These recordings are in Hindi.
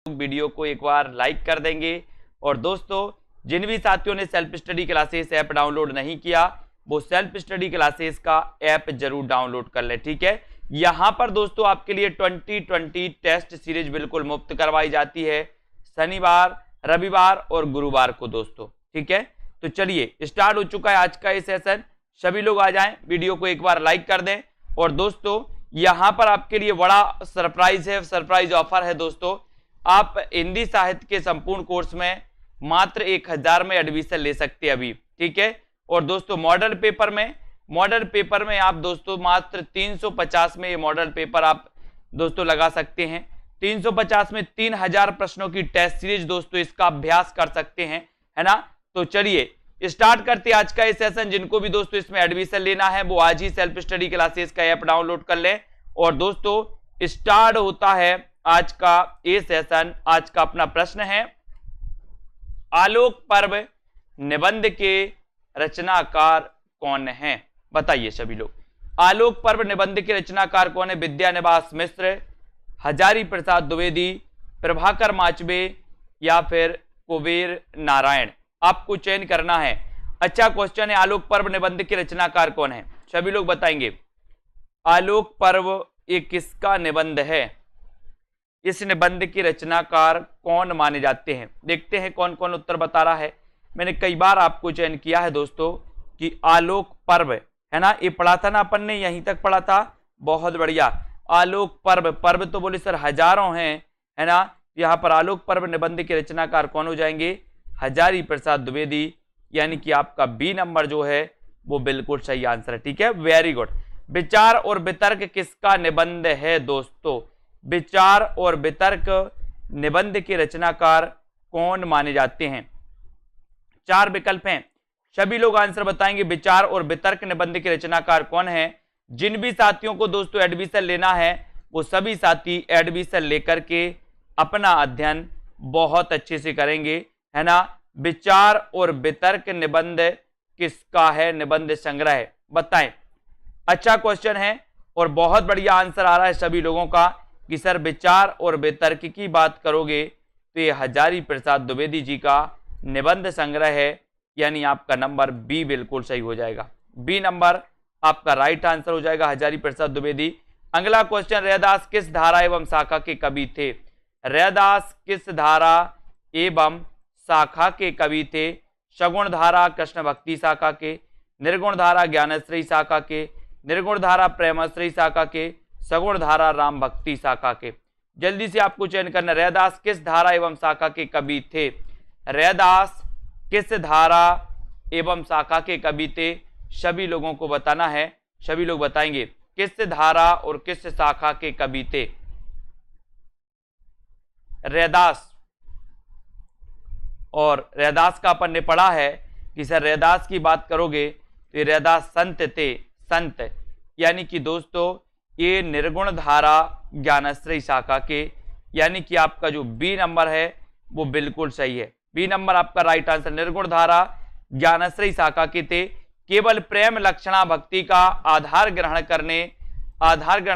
वीडियो को एक बार लाइक कर देंगे। और दोस्तों जिन भी साथियों ने self study classes app download नहीं किया वो सेल्फ स्टडी क्लासेस का ऐप जरूर डाउनलोड कर ले, ठीक है। यहां पर दोस्तों आपके लिए 2020 टेस्ट सीरीज बिल्कुल मुफ्त करवाई जाती है शनिवार, रविवार और गुरुवार को दोस्तों, ठीक है। तो चलिए स्टार्ट हो चुका है आज का ये सेशन। सभी लोग आ जाएं, वीडियो को एक बार लाइक कर दें। और दोस्तों यहां पर आपके लिए बड़ा सरप्राइज है, सरप्राइज ऑफर है दोस्तों। आप हिंदी साहित्य के संपूर्ण कोर्स में मात्र 1000 में एडमिशन ले सकते हैं अभी, ठीक है। और दोस्तों मॉडल पेपर में आप दोस्तों मात्र 350 में ये मॉडल पेपर आप दोस्तों लगा सकते हैं। 350 में 3000 प्रश्नों की टेस्ट सीरीज दोस्तों इसका अभ्यास कर सकते हैं, है ना। तो चलिए स्टार्ट करते हैं आज का ये सेशन। जिनको भी दोस्तों इसमें एडमिशन लेना है वो आज ही सेल्फ स्टडी क्लासेस का ऐप डाउनलोड कर लें। और दोस्तों स्टार्ट होता है आज का ये सेशन। आज का अपना प्रश्न है, आलोक पर्व निबंध के रचनाकार कौन है? बताइए सभी लोग, आलोक पर्व निबंध के रचनाकार कौन है? विद्यानिवास मिश्र, हजारी प्रसाद द्विवेदी, प्रभाकर माचबे या फिर कुबेर नारायण? आपको चयन करना है। अच्छा क्वेश्चन है, आलोक पर्व निबंध के रचनाकार कौन है? सभी लोग बताएंगे आलोक पर्व ये किसका निबंध है? इस निबंध के रचनाकार कौन माने जाते हैं? देखते हैं कौन कौन उत्तर बता रहा है। मैंने कई बार आपको चयन किया है दोस्तों कि आलोक पर्व, है ना, ये पढ़ा था ना अपन ने, यहीं तक पढ़ा था, बहुत बढ़िया। आलोक पर्व, पर्व तो बोले सर हजारों हैं, है ना। यहाँ पर आलोक पर्व निबंध के रचनाकार कौन हो जाएंगे? हजारी प्रसाद द्विवेदी, यानी कि आपका बी नंबर जो है वो बिल्कुल सही आंसर है, ठीक है, वेरी गुड। विचार और वितर्क किसका निबंध है दोस्तों? विचार और वितर्क निबंध के रचनाकार कौन माने जाते हैं? 4 विकल्प हैं, सभी लोग आंसर बताएंगे। विचार और वितर्क निबंध के रचनाकार कौन है? जिन भी साथियों को दोस्तों एडमिशन लेना है वो सभी साथी एडमिशन लेकर के अपना अध्ययन बहुत अच्छे से करेंगे, है ना। विचार और वितर्क निबंध किसका है? निबंध संग्रह, बताएं। अच्छा क्वेश्चन है और बहुत बढ़िया आंसर आ रहा है सभी लोगों का कि सर विचार और वितर्क की बात करोगे तो ये हजारी प्रसाद द्विवेदी जी का निबंध संग्रह है, यानी आपका नंबर बी बिल्कुल सही हो जाएगा। बी नंबर आपका राइट आंसर हो जाएगा, हजारी प्रसाद द्विवेदी। अगला क्वेश्चन, रैदास किस धारा एवं शाखा के कवि थे? रैदास किस धारा एवं शाखा के कवि थे? सगुण धारा कृष्ण भक्ति शाखा के, निर्गुण धारा ज्ञानश्री शाखा के, निर्गुण धारा प्रेमश्री शाखा के, सगुण धारा राम भक्ति शाखा के? जल्दी से आपको चयन करना। रैदास किस धारा एवं शाखा के कवि थे? रैदास किस धारा एवं शाखा के कवि थे? सभी लोगों को बताना है, सभी लोग बताएंगे किस धारा और किस शाखा के कवि थे? रैदास, और रैदास का अपन ने पढ़ा है कि सर रैदास की बात करोगे तो ये रैदास संत थे, संत, यानी कि दोस्तों ये निर्गुण धारा ज्ञानश्री शाखा के, यानी कि आपका जो बी नंबर है वो बिल्कुल सही है। बी नंबर आपका राइट आंसर, निर्गुण धारा ज्ञानश्री शाखा के थे। केवल प्रेम लक्षणा भक्ति का आधार ग्रहण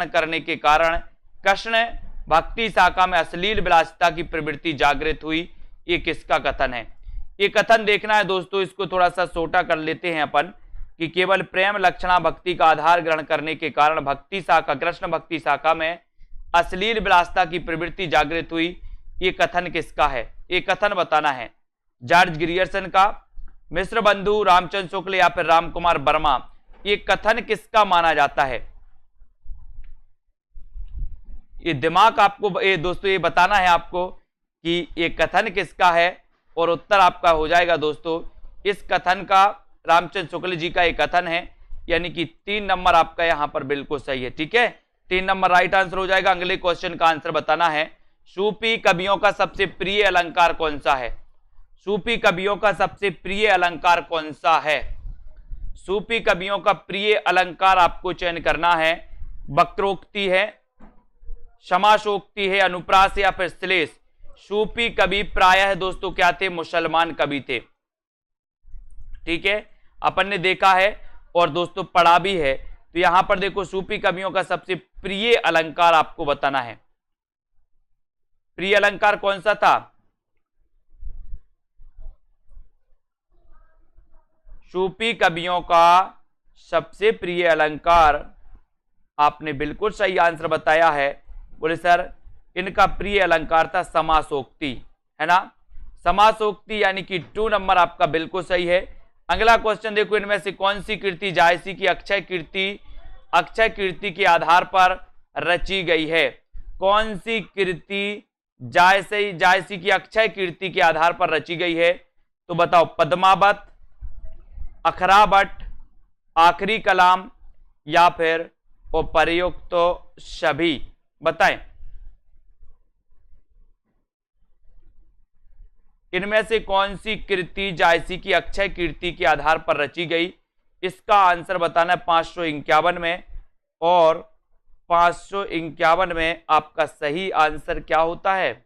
करने के कारण कृष्ण भक्ति शाखा में अश्लील विलासिता की प्रवृत्ति जागृत हुई। ये किसका कथन है? ये कथन देखना है दोस्तों, इसको थोड़ा सा छोटा कर लेते हैं अपन कि केवल प्रेम लक्षणा भक्ति का आधार ग्रहण करने के कारण भक्ति शाखा, कृष्ण भक्ति शाखा में अश्लील विलासिता की प्रवृत्ति जागृत हुई। ये कथन किसका है? ये कथन बताना है। जॉर्ज ग्रियर्सन का, मिश्र बंधु, रामचंद्र शुक्ल या फिर रामकुमार वर्मा? ये कथन किसका माना जाता है? ये दिमाग आपको ये दोस्तों ये बताना है आपको कि ये कथन किसका है, और उत्तर आपका हो जाएगा दोस्तों इस कथन का रामचंद्र शुक्ल जी का एक कथन है, यानी कि 3 नंबर आपका यहां पर बिल्कुल सही है, ठीक है, 3 नंबर राइट आंसर हो जाएगा। अगले क्वेश्चन का आंसर बताना है, सूफी कवियों का सबसे प्रिय अलंकार कौन सा है? सूफी कवियों का सबसे प्रिय अलंकार कौन सा है? सूफी कवियों का प्रिय अलंकार आपको चयन करना है। वक्रोक्ति है, समासोक्ति है, अनुप्रास या फिर श्लेष? सूफी कवि प्रायः दोस्तों क्या थे? मुसलमान कवि थे, ठीक है, अपन ने देखा है और दोस्तों पढ़ा भी है। तो यहां पर देखो सूफी कवियों का सबसे प्रिय अलंकार आपको बताना है। प्रिय अलंकार कौन सा था? सूफी कवियों का सबसे प्रिय अलंकार, आपने बिल्कुल सही आंसर बताया है। बोले सर इनका प्रिय अलंकार था समासोक्ति, है ना। समासोक्ति यानी कि 2 नंबर आपका बिल्कुल सही है। अगला क्वेश्चन देखो, इनमें से कौन सी कृति जायसी की अक्षय कीर्ति के आधार पर रची गई है? कौन सी कृति जायसी की अक्षय कीर्ति के आधार पर रची गई है? तो बताओ, पद्मावत, अखरावट, आखिरी कलाम या फिर उपर्युक्त तो सभी, बताएं। इनमें से कौन सी कृति जायसी की अक्षय कीर्ति के आधार पर रची गई? इसका आंसर बताना है 551 में, और 551 में आपका सही आंसर क्या होता है?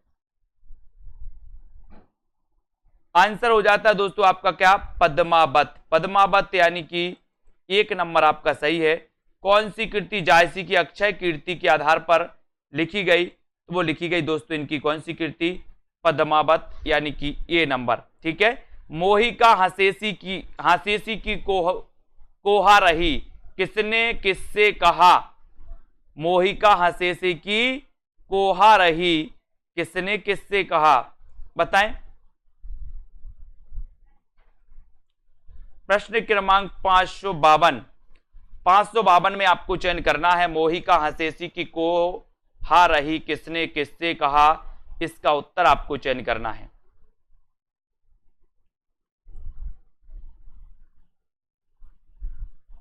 आंसर हो जाता है दोस्तों आपका क्या? पद्मावत। पद्मावत यानी कि 1 नंबर आपका सही है। कौन सी कृति जायसी की अक्षय कीर्ति के आधार पर लिखी गई? तो वो लिखी गई दोस्तों इनकी कौन सी कृति? पद्मावत, यानी कि ए नंबर, ठीक है। मोहिका हंसेसी की कोहा रही, किसने किससे कहा? मोहिका हंसेसी की कोहा रही, किसने किससे कहा? बताएं। प्रश्न क्रमांक 552 में आपको चयन करना है। मोहिका हंसेसी की कोहा रही, किसने किससे कहा? इसका उत्तर आपको चयन करना है।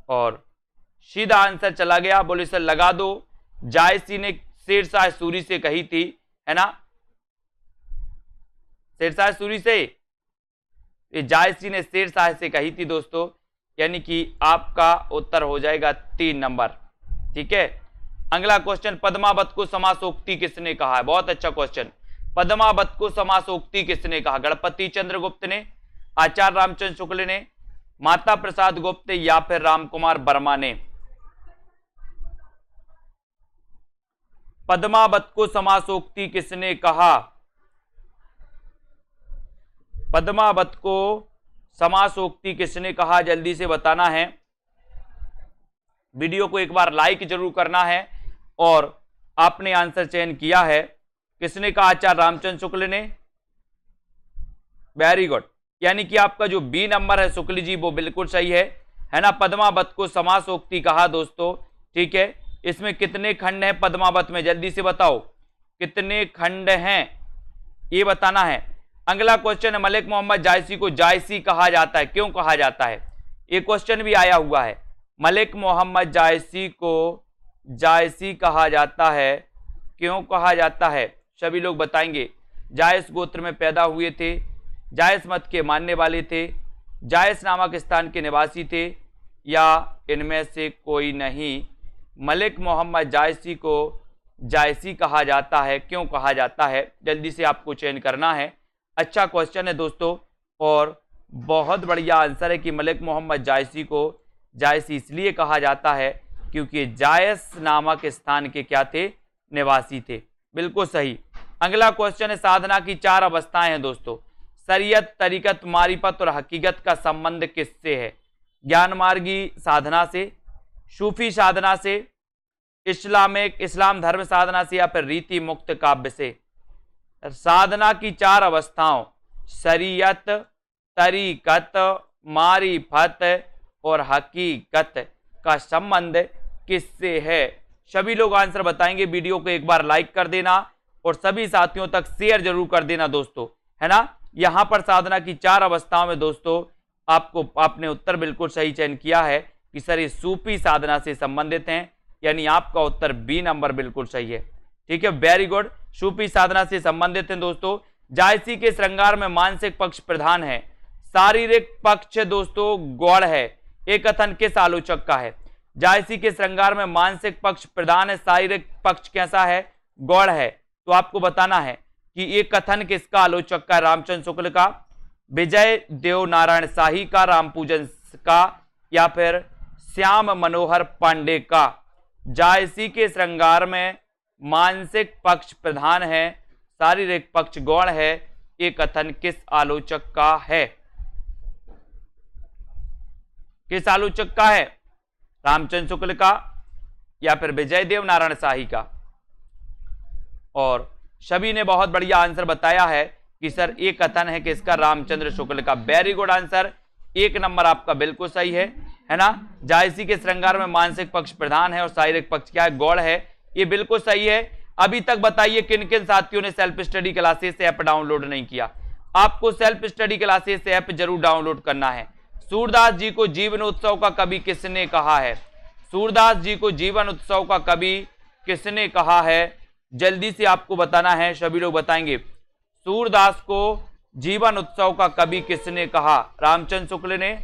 और सीधा आंसर चला गया। बोले सर लगा दो, जायसी ने शेरशाह सूरी से कही थी, है ना। शेरशाह सूरी से, जायसी ने शेरशाह से कही थी दोस्तों, यानी कि आपका उत्तर हो जाएगा 3 नंबर, ठीक है। अगला क्वेश्चन, पद्मावत को समासोक्ति किसने कहा है? बहुत अच्छा क्वेश्चन। पद्मावत को समासोक्ति किसने कहा? गणपति चंद्र गुप्त ने, आचार्य रामचंद्र शुक्ल ने, माता प्रसाद गुप्त या फिर रामकुमार वर्मा ने? पद्मावत को समासोक्ति किसने कहा? पद्मावत को समासोक्ति किसने कहा? जल्दी से बताना है। वीडियो को एक बार लाइक जरूर करना है। और आपने आंसर चयन किया है, किसने कहा? आचार्य रामचंद्र शुक्ल ने। वेरी गुड, यानी कि आपका जो बी नंबर है शुक्ल जी, वो बिल्कुल सही है ना। पद्मावत को समासोक्ति कहा दोस्तों, ठीक है। इसमें कितने खंड हैं पद्मावत में? जल्दी से बताओ, कितने खंड हैं ये बताना है। अगला क्वेश्चन है, मलिक मोहम्मद जायसी को जायसी कहा जाता है, क्यों कहा जाता है? ये क्वेश्चन भी आया हुआ है। मलिक मोहम्मद जायसी को जायसी कहा जाता है, क्यों कहा जाता है? सभी लोग बताएंगे। जायस गोत्र में पैदा हुए थे, जायस मत के मानने वाले थे, जायस नामक स्थान के निवासी थे, या इनमें से कोई नहीं? मलिक मोहम्मद जायसी को जायसी कहा जाता है, क्यों कहा जाता है? जल्दी से आपको चयन करना है। अच्छा क्वेश्चन है दोस्तों, और बहुत बढ़िया आंसर है कि मलिक मोहम्मद जायसी को जायसी इसलिए कहा जाता है क्योंकि जायस नामक स्थान के क्या थे? निवासी थे। बिल्कुल सही। अगला क्वेश्चन है, साधना की 4 अवस्थाएं हैं दोस्तों। शरीयत, तरीकत, मारिफत और हकीकत का संबंध किससे है? ज्ञान मार्गी साधना से, सूफी साधना से, इस्लाम धर्म साधना से, या फिर रीति मुक्त काव्य से? साधना की 4 अवस्थाओं शरीयत, तरीकत, मारिफत और हकीकत का संबंध किससे है? सभी लोग आंसर बताएंगे। वीडियो को एक बार लाइक कर देना और सभी साथियों तक शेयर जरूर कर देना दोस्तों, है ना। यहां पर साधना की 4 अवस्थाओं में दोस्तों आपने उत्तर बिल्कुल सही चयन किया है कि सर ये सूफी साधना से संबंधित हैं, यानी आपका उत्तर बी नंबर बिल्कुल सही है, ठीक है। वेरी गुड, सूफी साधना से संबंधित हैं दोस्तों। जायसी के श्रृंगार में मानसिक पक्ष प्रधान है, शारीरिक पक्ष दोस्तों गौड़ है। एक कथन किस आलोचक का है? जायसी के श्रृंगार में मानसिक पक्ष प्रधान है, शारीरिक पक्ष कैसा है? गौड़ है। तो आपको बताना है कि ये कथन किसका आलोचक का? रामचंद्र शुक्ल का, विजय देव नारायण शाही का, रामपूजन का, या फिर श्याम मनोहर पांडे का? जायसी के श्रृंगार में मानसिक पक्ष प्रधान है, शारीरिक पक्ष गौण है, ये कथन किस आलोचक का है? किस आलोचक का है? रामचंद्र शुक्ल का या फिर विजयदेव नारायण शाही का? और सभी ने बहुत बढ़िया आंसर बताया है कि सर ये कथन है किसका? रामचंद्र शुक्ल का। वेरी गुड आंसर, 1 नंबर आपका बिल्कुल सही है ना। जायसी के श्रृंगार में मानसिक पक्ष प्रधान है और शारीरिक पक्ष क्या है? गौण है, ये बिल्कुल सही है। अभी तक बताइए किन किन साथियों ने self study classes app download नहीं किया? आपको सेल्फ स्टडी क्लासेस ऐप जरूर डाउनलोड करना है। सूरदास जी को जीवन उत्सव का कवि किसने कहा है? सूरदास जी को जीवन उत्सव का कवि किसने कहा है? जल्दी से आपको बताना है, सभी लोग बताएंगे। सूरदास को जीवन उत्सव का कवि किसने कहा? रामचंद्र शुक्ल ने,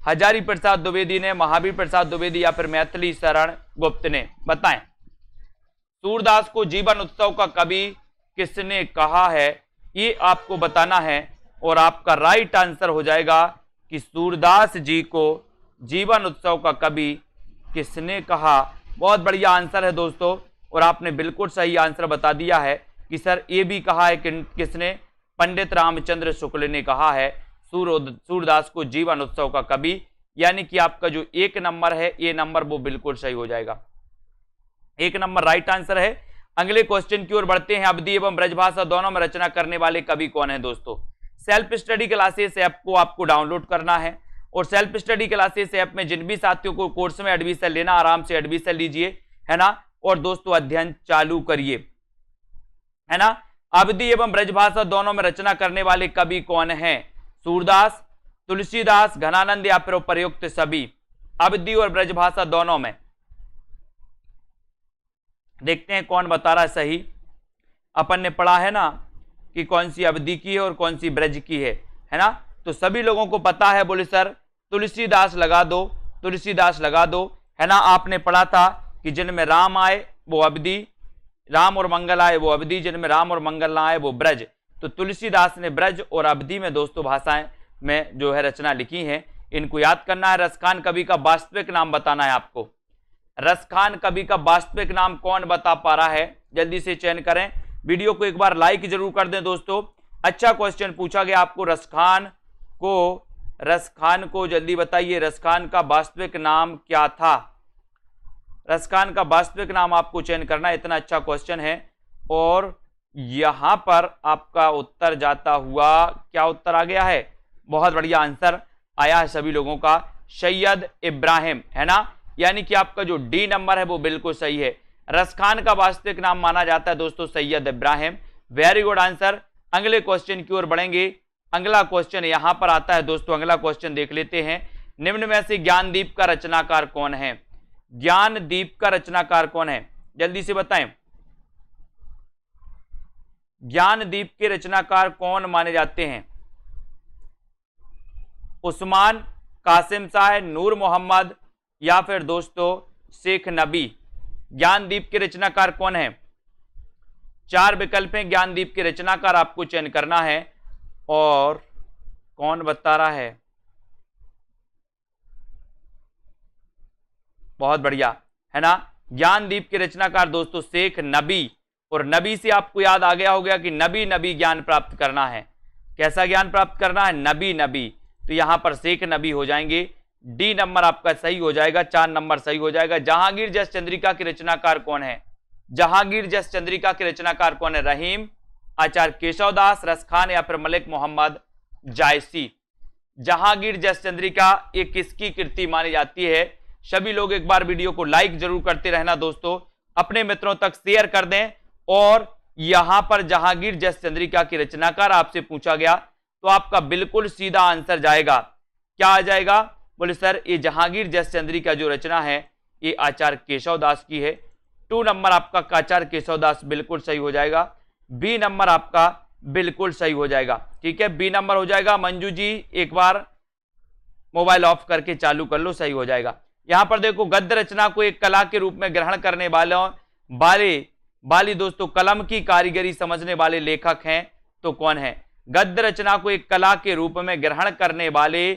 हजारी प्रसाद द्विवेदी ने, महावीर प्रसाद द्विवेदी या फिर मैथिली शरण गुप्त ने? बताएं। सूरदास को जीवन उत्सव का कवि किसने कहा है, ये आपको बताना है। और आपका राइट आंसर हो जाएगा कि सूरदास जी को जीवन उत्सव का कवि किसने कहा। बहुत बढ़िया आंसर है दोस्तों, और आपने बिल्कुल सही आंसर बता दिया है कि सर ये भी कहा है कि किसने? पंडित रामचंद्र शुक्ल ने कहा है सूरदास को जीवन उत्सव का कवि। यानी कि आपका जो 1 नंबर है, ये नंबर वो बिल्कुल सही हो जाएगा। 1 नंबर राइट आंसर है। अगले क्वेश्चन की ओर बढ़ते हैं। अवधी एवं ब्रजभाषा दोनों में रचना करने वाले कवि कौन है? दोस्तों, सेल्फ स्टडी क्लासेस ऐप को आपको डाउनलोड करना है, और सेल्फ स्टडी क्लासेस ऐप में जिन भी साथियों को कोर्स में एडमिशन लेना, आराम से एडमिशन लीजिए, है ना। और दोस्तों अध्ययन चालू करिए, है ना। अवधी एवं ब्रजभाषा दोनों में रचना करने वाले कवि कौन है? सूरदास, तुलसीदास, घनानंद या फिर प्रयुक्त सभी? अवधी और ब्रजभाषा दोनों में। देखते हैं कौन बता रहा है सही। अपन ने पढ़ा है ना कि कौन सी अवधी की है और कौन सी ब्रज की है ना। तो सभी लोगों को पता है, बोले सर तुलसीदास लगा दो, तुलसीदास लगा दो, है ना। आपने पढ़ा था कि जिनमें राम आए वो अवधी, राम और मंगल आए वो अवधी, जिनमें राम और मंगल ना आए वो ब्रज। तो तुलसीदास ने ब्रज और अवधी में दोस्तों भाषाएं में जो है रचना लिखी है। इनको याद करना है। रसखान कवि का वास्तविक नाम बताना है आपको। रसखान कवि का वास्तविक नाम कौन बता पा रहा है? जल्दी से चयन करें। वीडियो को एक बार लाइक जरूर कर दें दोस्तों। अच्छा क्वेश्चन पूछा गया आपको। रसखान को जल्दी बताइए, रसखान का वास्तविक नाम क्या था? रसखान का वास्तविक नाम आपको चयन करना है। इतना अच्छा क्वेश्चन है। और यहां पर आपका उत्तर जाता हुआ, क्या उत्तर आ गया है? बहुत बढ़िया आंसर आया है सभी लोगों का, सैयद इब्राहिम, है ना। यानी कि आपका जो डी नंबर है वो बिल्कुल सही है। रसखान का वास्तविक नाम माना जाता है दोस्तों Syed Ibrahim. Very good answer. अगले क्वेश्चन की ओर बढ़ेंगे। अगला क्वेश्चन यहां पर आता है दोस्तों। अगला क्वेश्चन देख लेते हैं। निम्न में से ज्ञानदीप का रचनाकार कौन है? ज्ञानदीप का रचनाकार कौन है? जल्दी से बताएं। ज्ञानदीप के रचनाकार कौन माने जाते हैं? उस्मान, कासिम शाह, नूर मोहम्मद या फिर दोस्तों शेख नबी? ज्ञानदीप के रचनाकार कौन है? 4 विकल्प हैं ज्ञानदीप के रचनाकार, आपको चयन करना है। और कौन बता रहा है? बहुत बढ़िया, है ना। ज्ञानदीप के रचनाकार दोस्तों शेख नबी। और नबी से आपको याद आ गया हो गया कि नबी नबी ज्ञान प्राप्त करना है। कैसा ज्ञान प्राप्त करना है? नबी नबी। तो यहां पर शेख नबी हो जाएंगे। डी नंबर आपका सही हो जाएगा, 4 नंबर सही हो जाएगा। जहांगीर जस चंद्रिका के रचनाकार कौन है? जहांगीर जस चंद्रिका के रचनाकार कौन है? रहीम, आचार्य केशवदास, रसखान या फिर मलिक मोहम्मद जायसी? जहांगीर जस चंद्रिका ये किसकी कृति मानी जाती है? सभी लोग एक बार वीडियो को लाइक जरूर करते रहना दोस्तों, अपने मित्रों तक शेयर कर दें। और यहां पर जहांगीर जस चंद्रिका की रचनाकार आपसे पूछा गया तो आपका बिल्कुल सीधा आंसर जाएगा। क्या आ जाएगा? बोले सर ये जहांगीर जस चंद्रिका जो रचना है ये आचार्य केशवदास की है। 2 नंबर आपका आचार्य केशवदास बिल्कुल सही हो जाएगा। बी नंबर आपका बिल्कुल सही हो जाएगा। ठीक है, बी नंबर हो जाएगा। मंजू जी एक बार मोबाइल ऑफ करके चालू कर लो, सही हो जाएगा। यहां पर देखो, गद्य रचना को एक कला के रूप में ग्रहण करने वाले दोस्तों कलम की कारीगरी समझने वाले लेखक हैं तो कौन है? गद्य रचना को एक कला के रूप में ग्रहण करने वाले,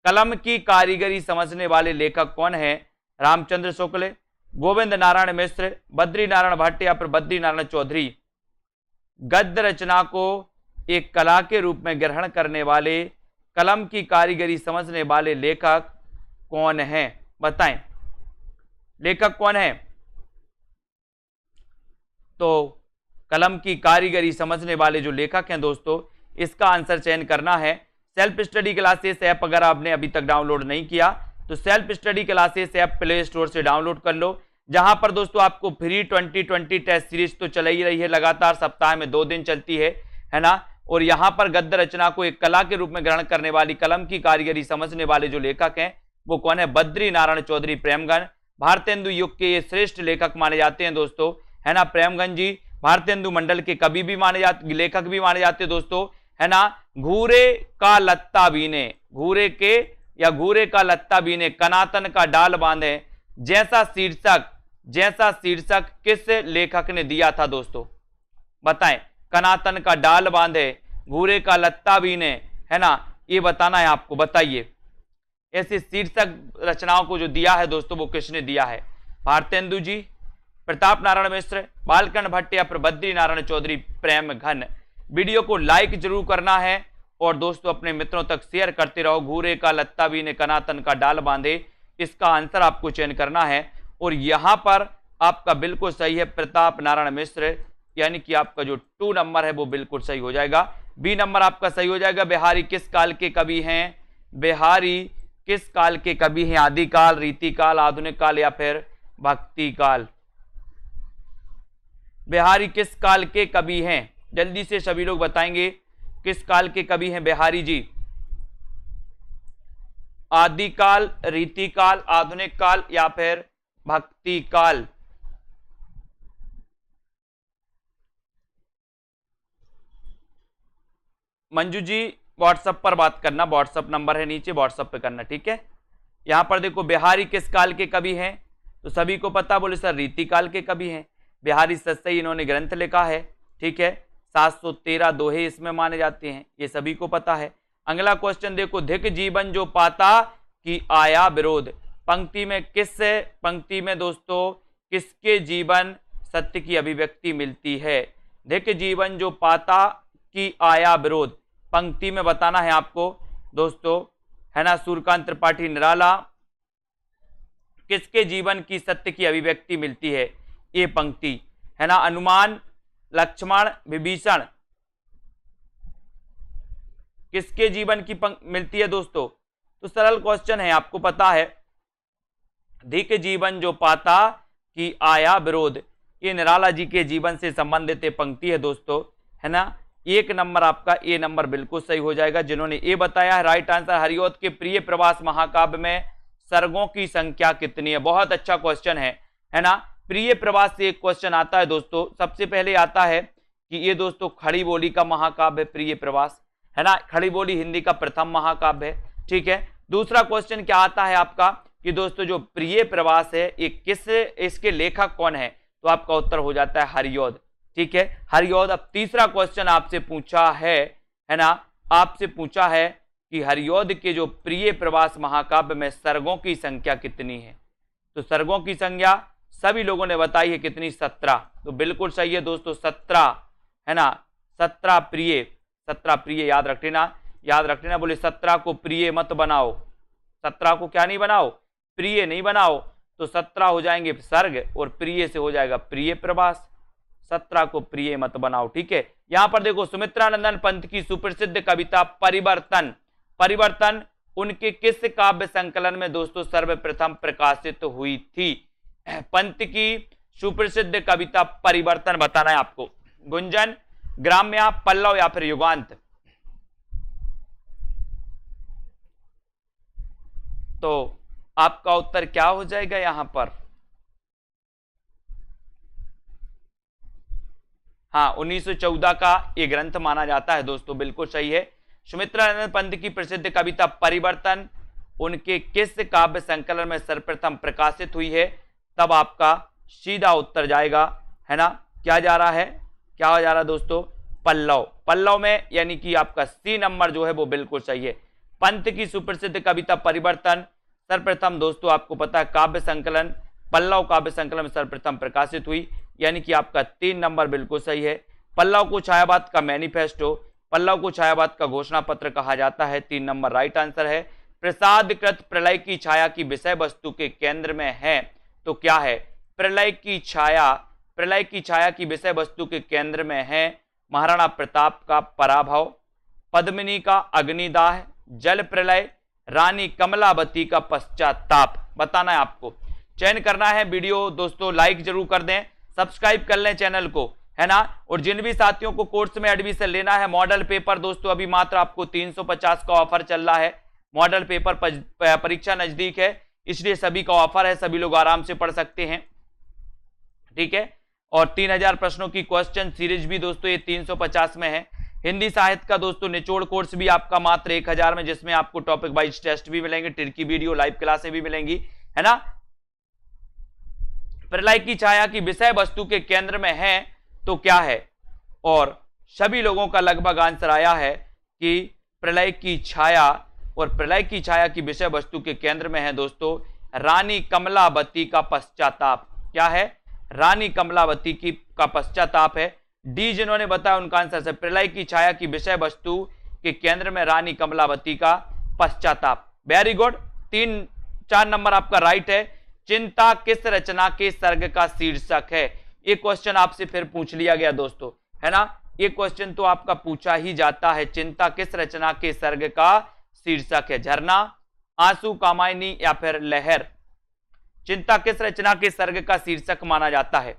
कलम की कारीगरी समझने वाले लेखक कौन है? रामचंद्र शुक्ल, गोविंद नारायण मिश्र, बद्री नारायण भट्ट या फिर बद्री नारायण चौधरी? गद्य रचना को एक कला के रूप में ग्रहण करने वाले, कलम की कारीगरी समझने वाले लेखक कौन है? बताएं, लेखक कौन है? तो कलम की कारीगरी समझने वाले जो लेखक हैं दोस्तों, इसका आंसर चयन करना है। सेल्फ स्टडी क्लासेस ऐप अगर आपने अभी तक डाउनलोड नहीं किया तो self study classes app play store से डाउनलोड कर लो, जहां पर दोस्तों आपको फ्री 2020 टेस्ट सीरीज तो चल ही रही है, लगातार सप्ताह में 2 दिन चलती है ना। और यहां पर गद्य रचना को एक कला के रूप में ग्रहण करने वाली, कलम की कारीगरी समझने वाले जो लेखक हैं वो कौन है? बद्री नारायण चौधरी प्रेमगन। भारतेंदु युग के ये श्रेष्ठ लेखक माने जाते हैं दोस्तों, है ना। प्रेमगन जी भारतेंदु मंडल के कवि भी माने जाते, लेखक भी माने जाते हैं दोस्तों, है ना। घूरे का लत्ता बीने, घूरे के या घूरे का लत्ता बीने, कनातन का डाल बांधे, जैसा शीर्षक किस लेखक ने दिया था दोस्तों? बताएं, कनातन का डाल बांधे, घूरे का लत्ता बीने, है ना, ये बताना है आपको। बताइए ऐसे शीर्षक रचनाओं को जो दिया है दोस्तों वो किसने दिया है? भारतेंदु जी, प्रताप नारायण मिश्र, बालकन भट्ट या फिर बद्री नारायण चौधरी प्रेमघन? वीडियो को लाइक जरूर करना है और दोस्तों अपने मित्रों तक शेयर करते रहो। घूरे का लत्ता बीने, कनातन का डाल बांधे, इसका आंसर आपको चयन करना है। और यहां पर आपका बिल्कुल सही है प्रताप नारायण मिश्र, यानी कि आपका जो 2 नंबर है वो बिल्कुल सही हो जाएगा। बी नंबर आपका सही हो जाएगा। बिहारी किस काल के कवि हैं? बिहारी किस काल के कवि हैं? आदिकाल, रीतिकाल, आधुनिक काल या फिर भक्ति काल? बिहारी किस काल के कवि हैं? जल्दी से सभी लोग बताएंगे किस काल के कवि हैं बिहारी जी? आदिकाल, रीतिकाल, आधुनिक काल या फिर भक्ति काल? मंजू जी व्हाट्सएप पर बात करना, व्हाट्सएप नंबर है नीचे, व्हाट्सएप पे करना, ठीक है। यहां पर देखो बिहारी किस काल के कवि हैं, तो सभी को पता, बोले सर रीतिकाल के कवि हैं। बिहारी सस्सई इन्होंने ग्रंथ लिखा है, ठीक है। 713 दोहे इसमें माने जाते हैं, ये सभी को पता है। अगला क्वेश्चन देखो, धिक जीवन जो पाता कि आया विरोध, पंक्ति में दोस्तों किसके जीवन सत्य की अभिव्यक्ति मिलती है? धिक जीवन जो पाता कि आया विरोध, पंक्ति में बताना है आपको दोस्तों, है ना। सूर्यकांत त्रिपाठी निराला, किसके जीवन की सत्य की अभिव्यक्ति मिलती है? ये पंक्ति, है ना। हनुमान, लक्ष्मण, विभीषण, किसके जीवन की मिलती है दोस्तों? तो सरल क्वेश्चन है, आपको पता है। धिक जीवन जो पाता कि आया विरोध, ये निराला जी के जीवन से संबंधित पंक्ति है दोस्तों, है ना। 1 नंबर आपका ए नंबर बिल्कुल सही हो जाएगा। जिन्होंने ए बताया है राइट आंसर। हरिऔध के प्रिय प्रवास महाकाव्य में सर्गों की संख्या कितनी है? बहुत अच्छा क्वेश्चन है ना। प्रिय प्रवास से एक क्वेश्चन आता है दोस्तों, सबसे पहले आता है कि ये दोस्तों खड़ी बोली का महाकाव्य प्रिय प्रवास, है ना। खड़ी बोली हिंदी का प्रथम महाकाव्य है, ठीक है। दूसरा क्वेश्चन क्या आता है आपका कि दोस्तों जो प्रिय प्रवास है ये इसके लेखक कौन है? तो आपका उत्तर हो जाता है हरिऔध, ठीक है, हरिऔध। अब तीसरा क्वेश्चन आपसे पूछा है ना, आपसे पूछा है कि हरिऔध के जो प्रिय प्रवास महाकाव्य में सर्गों की संख्या कितनी है? तो सर्गों की संख्या सभी लोगों ने बताई है कितनी? 17। तो बिल्कुल सही है दोस्तों, 17, है ना। 17 प्रिय याद रखना, बोले 17 को प्रिय मत बनाओ, 17 को क्या नहीं बनाओ? प्रिय नहीं बनाओ। तो 17 हो जाएंगे सर्ग और प्रिय से हो जाएगा प्रिय प्रवास, 17 को प्रिय मत बनाओ, ठीक है। यहां पर देखो सुमित्रानंदन पंत की सुप्रसिद्ध कविता परिवर्तन उनके किस काव्य संकलन में दोस्तों सर्वप्रथम प्रकाशित हुई थी? पंत की सुप्रसिद्ध कविता परिवर्तन बताना है आपको। गुंजन, ग्राम्या, पल्लव या फिर युगांत? तो आपका उत्तर क्या हो जाएगा यहां पर? हाँ, 1914 का ये ग्रंथ माना जाता है दोस्तों, बिल्कुल सही है। सुमित्रानंद पंत की प्रसिद्ध कविता परिवर्तन उनके किस काव्य संकलन में सर्वप्रथम प्रकाशित हुई है? तब आपका सीधा उत्तर जाएगा, है ना। क्या जा रहा है? क्या हो जा रहा है दोस्तों? पल्लव में, यानी कि आपका सी नंबर जो है वो बिल्कुल सही है। पंत की सुप्रसिद्ध कविता परिवर्तन सर्वप्रथम दोस्तों आपको पता है काव्य संकलन, पल्लव काव्य संकलन में सर्वप्रथम प्रकाशित हुई, यानी कि आपका 3 नंबर बिल्कुल सही है। पल्लव को छायावाद का मैनिफेस्टो, पल्लव को छायावाद का घोषणा पत्र कहा जाता है। 3 नंबर राइट आंसर है। प्रसादकृत प्रलय की छाया की विषय वस्तु के केंद्र में है तो क्या है? प्रलय की छाया की विषय वस्तु के केंद्र में है महाराणा प्रताप का पराभव, पद्मिनी का अग्निदाह, जल प्रलय, रानी कमलावती का पश्चाताप। बताना है आपको, चयन करना है। वीडियो दोस्तों लाइक जरूर कर दें, सब्सक्राइब कर लें चैनल को, है ना। और जिन भी साथियों को कोर्स में एडमिशन लेना है, मॉडल पेपर दोस्तों अभी मात्र आपको 350 का ऑफर चल रहा है। मॉडल पेपर परीक्षा नजदीक है, इसलिए सभी का ऑफर है, सभी लोग आराम से पढ़ सकते हैं, ठीक है। और 3000 प्रश्नों की क्वेश्चन सीरीज भी दोस्तों ये 350 में है। हिंदी साहित्य का दोस्तों निचोड़ कोर्स भी आपका मात्र 1000 में, जिसमें आपको टॉपिक वाइज टेस्ट भी मिलेंगे, टिरकी वीडियो, लाइव क्लासें भी मिलेंगी, है ना। प्रलय की छाया की विषय वस्तु के केंद्र में है तो क्या है? और सभी लोगों का लगभग आंसर आया है कि प्रलय की छाया, और प्रलय की छाया की विषय वस्तु के केंद्र में है दोस्तों रानी कमलावती का पश्चाताप। क्या है? रानी कमलावती का पश्चाताप है। डी जिन्होंने बताया उनका आंसर है प्रलय की छाया की विषय वस्तु के केंद्र में रानी कमलावती का पश्चाताप। वेरी गुड, 4 नंबर आपका राइट है। चिंता किस रचना के सर्ग का शीर्षक है? ये क्वेश्चन आपसे फिर पूछ लिया गया दोस्तों, है ना। ये क्वेश्चन तो आपका पूछा ही जाता है, चिंता किस रचना के सर्ग का शीर्षक है? झरना, आंसू, कामायनी या फिर लहर? चिंता किस रचना के सर्ग का शीर्षक माना जाता है?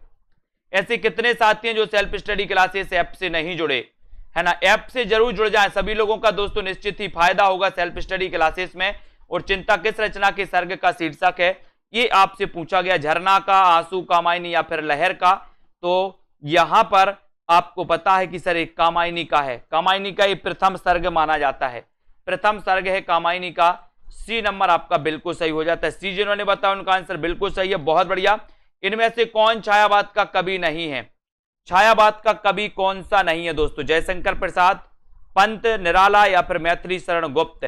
ऐसे कितने साथी हैं जो सेल्फ स्टडी क्लासेस ऐप से नहीं जुड़े, है ना। ऐप से जरूर जुड़ जाएं, सभी लोगों का दोस्तों निश्चित ही फायदा होगा सेल्फ स्टडी क्लासेस में। और चिंता किस रचना के सर्ग का शीर्षक है, ये आपसे पूछा गया, झरना का, आंसू, कामायनी या फिर लहर का। तो यहां पर आपको पता है कि सर एक कामायनी का है, कामायनी का ये प्रथम सर्ग माना जाता है, प्रथम सर्ग है कामायनी का। सी नंबर आपका बिल्कुल सही हो जाता है। सी जिन्होंने बताया उनका आंसर बिल्कुल सही है, बहुत बढ़िया। इनमें से कौन छायावाद का कवि नहीं है? छायावाद का कवि कौन सा नहीं है दोस्तों? जयशंकर प्रसाद, पंत, निराला या फिर मैथिली शरण गुप्त?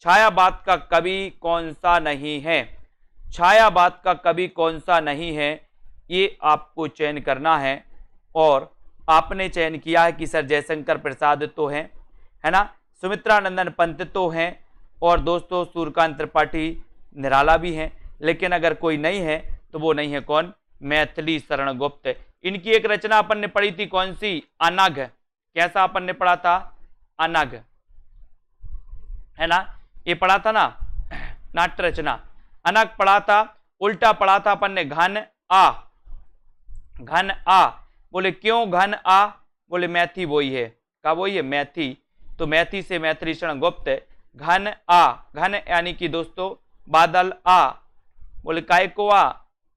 छायावाद का कवि कौन सा नहीं है? छायावाद का कवि कौन सा नहीं है, ये आपको चयन करना है। और आपने चयन किया है कि सर जयशंकर प्रसाद तो हैं, है ना, सुमित्रा नंदन पंत तो हैं, और दोस्तों सूर्यकांत त्रिपाठी, निराला भी हैं। लेकिन अगर कोई नहीं है तो वो नहीं है कौन? मैथिली शरण गुप्त। इनकी एक रचना अपन ने पढ़ी थी, कौन सी? अनघ। कैसा अपन ने पढ़ा था? अनघ, है ना, ये पढ़ा था ना, नाट्य रचना। अनघ पढ़ा था, उल्टा पढ़ा था अपन ने घन आ। घन आ, बोले क्यों घन आ? बोले मैथी वही है, का वही है मैथी, तो मैथी से मैथिली शरण गुप्त। घन आ, घन यानी कि दोस्तों बादल आ, बोले काय को आ?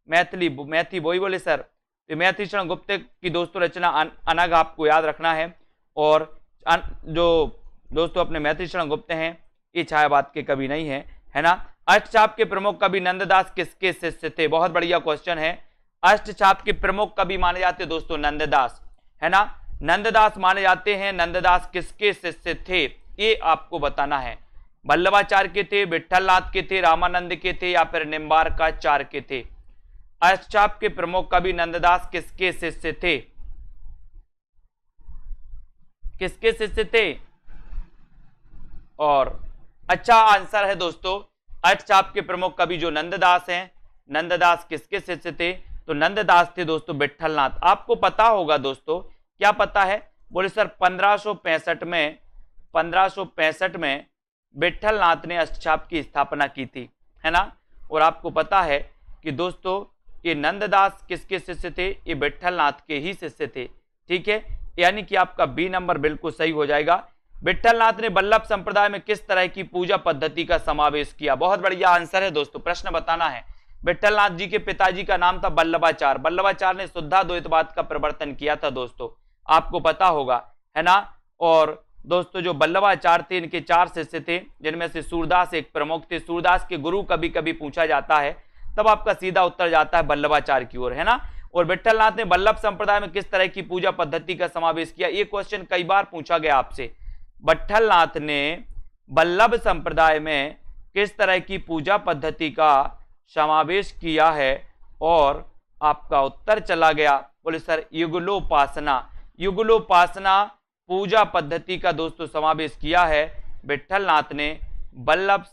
मैथिली, मैथी वही, बोले सर तो मैथिली शरण गुप्त की दोस्तों रचना अनघ आपको याद रखना है। और जो दोस्तों अपने मैथिली शरण गुप्त हैं ये छायावाद के कवि नहीं है, है ना। अष्टछाप के प्रमुख कवि नंददास किसके शिष्य थे? बहुत बढ़िया क्वेश्चन है। अष्टछाप के प्रमुख कवि माने जाते हैं दोस्तों नंददास, है ना, नंददास माने जाते हैं। नंददास किसके शिष्य थे ये आपको बताना है। वल्लभाचार्य के थे, विठलनाथ के थे, रामानंद के थे या फिर निम्बार्काचार्य के थे? अष्टछाप के प्रमुख कवि नंददास किसके शिष्य थे? किसके शिष्य थे? और अच्छा आंसर है दोस्तों, अष्टछाप के प्रमुख कवि जो नंददास हैं, नंददास किसके शिष्य थे? तो नंददास थे दोस्तों विठलनाथ। आपको पता होगा दोस्तों, क्या पता है? बोले सर 1565 में विठलनाथ ने अष्टछाप की स्थापना की थी, है ना। और आपको पता है कि दोस्तों ये नंददास किसके शिष्य थे? ये विठलनाथ के ही शिष्य थे, ठीक है। यानी कि आपका बी नंबर बिल्कुल सही हो जाएगा। विठलनाथ ने वल्लभ संप्रदाय में किस तरह की पूजा पद्धति का समावेश किया? बहुत बढ़िया आंसर है दोस्तों, प्रश्न बताना है। विठलनाथ जी के पिताजी का नाम था वल्लभाचार्य। वल्लभाचार्य ने शुद्धाद्वैतवाद का प्रवर्तन किया था दोस्तों, आपको पता होगा, है ना। और दोस्तों जो वल्लभाचार्य थे इनके 4 शिष्य थे, जिनमें से सूरदास एक प्रमुख थे। सूरदास के गुरु कभी कभी पूछा जाता है, तब आपका सीधा उत्तर जाता है वल्लभाचार्य की ओर, है ना। और विठलनाथ ने वल्लभ संप्रदाय में किस तरह की पूजा पद्धति का समावेश किया? ये क्वेश्चन कई बार पूछा गया आपसे। विठलनाथ ने वल्लभ संप्रदाय में किस तरह की पूजा पद्धति का समावेश किया है? और आपका उत्तर चला गया, बोले सर युगलोपासना। युगलोपासना पूजा पद्धति का दोस्तों समावेश किया है विट्ठलनाथ ने वल्लभ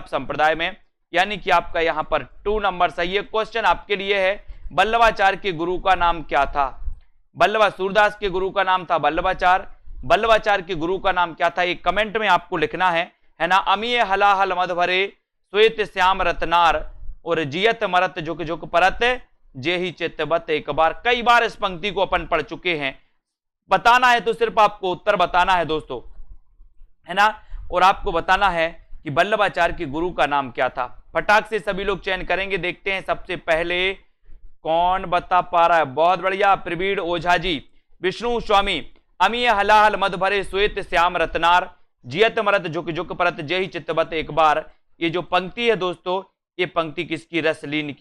संप्रदाय में, यानी कि आपका यहां पर 2 नंबर सही है। क्वेश्चन आपके लिए है, वल्लभाचार्य के गुरु का नाम क्या था? सूरदास के गुरु का नाम था वल्लभाचार्य के गुरु का नाम क्या था? एक कमेंट में आपको लिखना है ना। अमीय हलाहल मध भरे श्वेत श्याम रत्नार और जियत मरत झुक झुक परत जे ही चित्तवत एक बार। कई बार इस पंक्ति को अपन पढ़ चुके हैं। बताना है तो सिर्फ आपको उत्तर बताना है दोस्तों, है ना, और आपको बताना है कि वल्लभाचार्य के गुरु का नाम क्या था। फटाक से सभी लोग चयन करेंगे। देखते हैं सबसे पहले कौन बता पा रहा है। बहुत बढ़िया, प्रवीण ओझा जी। विष्णु स्वामी, अमीय हलाहल मध भरे श्वेत श्याम रत्नार जियत मरत झुक झुक परत जय चित्तवत एक बार। ये जो पंक्ति है दोस्तों, ये पंक्ति किसकी? रसलीन